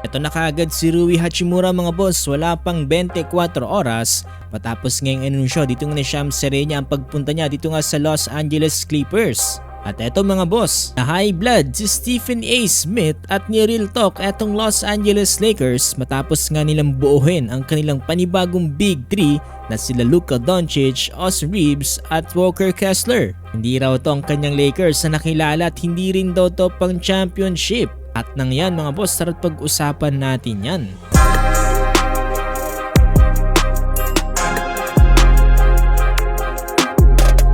Ito na kaagad si Rui Hachimura mga boss, wala pang 24 oras matapos ngayong anunsyo dito nga ni Shams Charania ang pagpunta niya dito nga sa Los Angeles Clippers. At eto mga boss, na high blood si Stephen A. Smith at ni Real Talk etong Los Angeles Lakers matapos nga nilang buuhin ang kanilang panibagong Big 3 na sila Luka Doncic, Austin Reeves at Walker Kessler. Hindi raw to ang kanyang Lakers na nakilala at hindi rin daw to pang championship. At nang yan mga boss, tara't pag-usapan natin yan.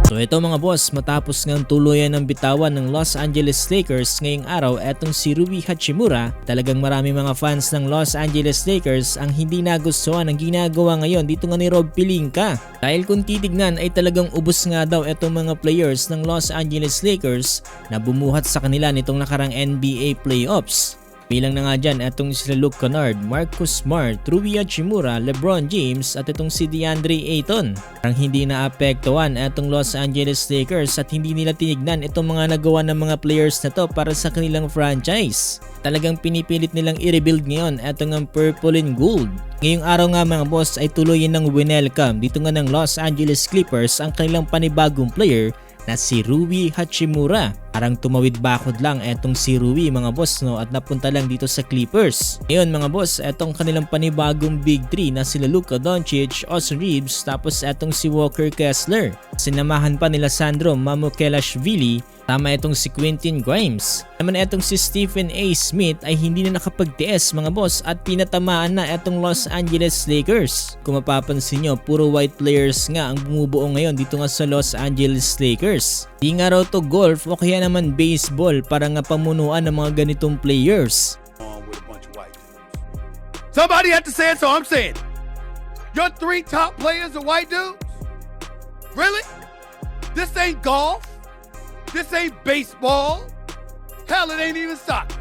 So ito mga boss, matapos ngang tuluyan ng bitawan ng Los Angeles Lakers ngayong araw etong si Rui Hachimura, talagang marami mga fans ng Los Angeles Lakers ang hindi nagustuhan ang ginagawa ngayon dito nga ni Rob Pelinka. Dahil kung titignan ay talagang ubos nga daw etong mga players ng Los Angeles Lakers na bumuhat sa kanila nitong nakarang NBA playoffs. Bilang na nga dyan etong sila Luke Kennard, Marcus Smart, Rui Hachimura, LeBron James at itong si DeAndre Ayton. Parang hindi naapektuhan etong Los Angeles Lakers at hindi nila tinignan itong mga nagawa ng mga players na to para sa kanilang franchise. Talagang pinipilit nilang i-rebuild ngayon etong ang purple and gold. Ngayong araw nga mga boss ay tuloy ng winelcome dito nga ng Los Angeles Clippers ang kanilang panibagong player na si Rui Hachimura. Parang tumawid bakod lang etong si Rui mga boss no at napunta lang dito sa Clippers. Ngayon mga boss, etong kanilang panibagong Big 3 na sila Luka Doncic, Austin Reeves tapos etong si Walker Kessler. Sinamahan pa nila Sandro Mamukelashvili, tama itong si Quentin Grimes. Naman etong si Stephen A. Smith ay hindi na nakapagtiis mga boss at tinatamaan na etong Los Angeles Lakers. Kung mapapansin nyo, puro white players nga ang bumubuo ngayon dito nga sa Los Angeles Lakers. Di nga raw to golf o kaya naman baseball para nga pamunuan ng mga ganitong players. Somebody had to say it, so I'm saying it. Your 3 top players are white dudes? Really? This ain't golf? This ain't baseball. Hell, it ain't even soccer.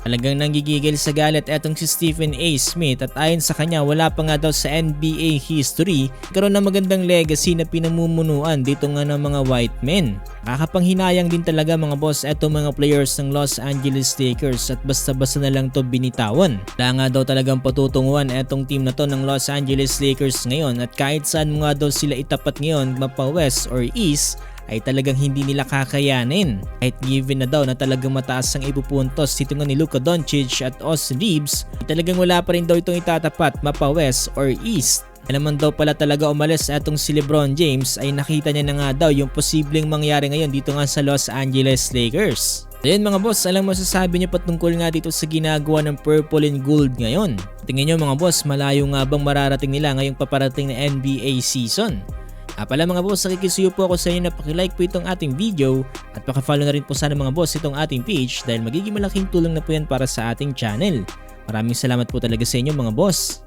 Talagang nanggigigil sa galit etong si Stephen A. Smith at ayon sa kanya wala pa nga daw sa NBA history karoon na magandang legacy na pinamumunuan dito nga ng mga white men. Nakakapanghinayang din talaga mga boss etong mga players ng Los Angeles Lakers at basta-basta na lang to binitawan. Wala nga daw talagang patutunguhan etong team na to ng Los Angeles Lakers ngayon at kahit saan mo nga daw sila itapat ngayon mapa west or east ay talagang hindi nila kakayanin. Kahit given na daw na talagang mataas ang ipupuntos dito nga ni Luka Doncic at Austin Reeves, ay talagang wala pa rin daw itong itatapat mapa west or east. Alaman daw pala talaga umalis atong si LeBron James ay nakita niya na nga daw yung posibleng mangyari ngayon dito nga sa Los Angeles Lakers. Ayun mga boss, alam mo sasabi niyo patungkol nga dito sa ginagawa ng purple and gold ngayon. Tingin niyo mga boss, malayo nga bang mararating nila ngayong paparating na NBA season? Pala mga boss, nakikisuyo po ako sa inyo na pakilike po itong ating video at pakafollow na rin po sana mga boss itong ating page dahil magiging malaking tulong na po yan para sa ating channel. Maraming salamat po talaga sa inyo mga boss.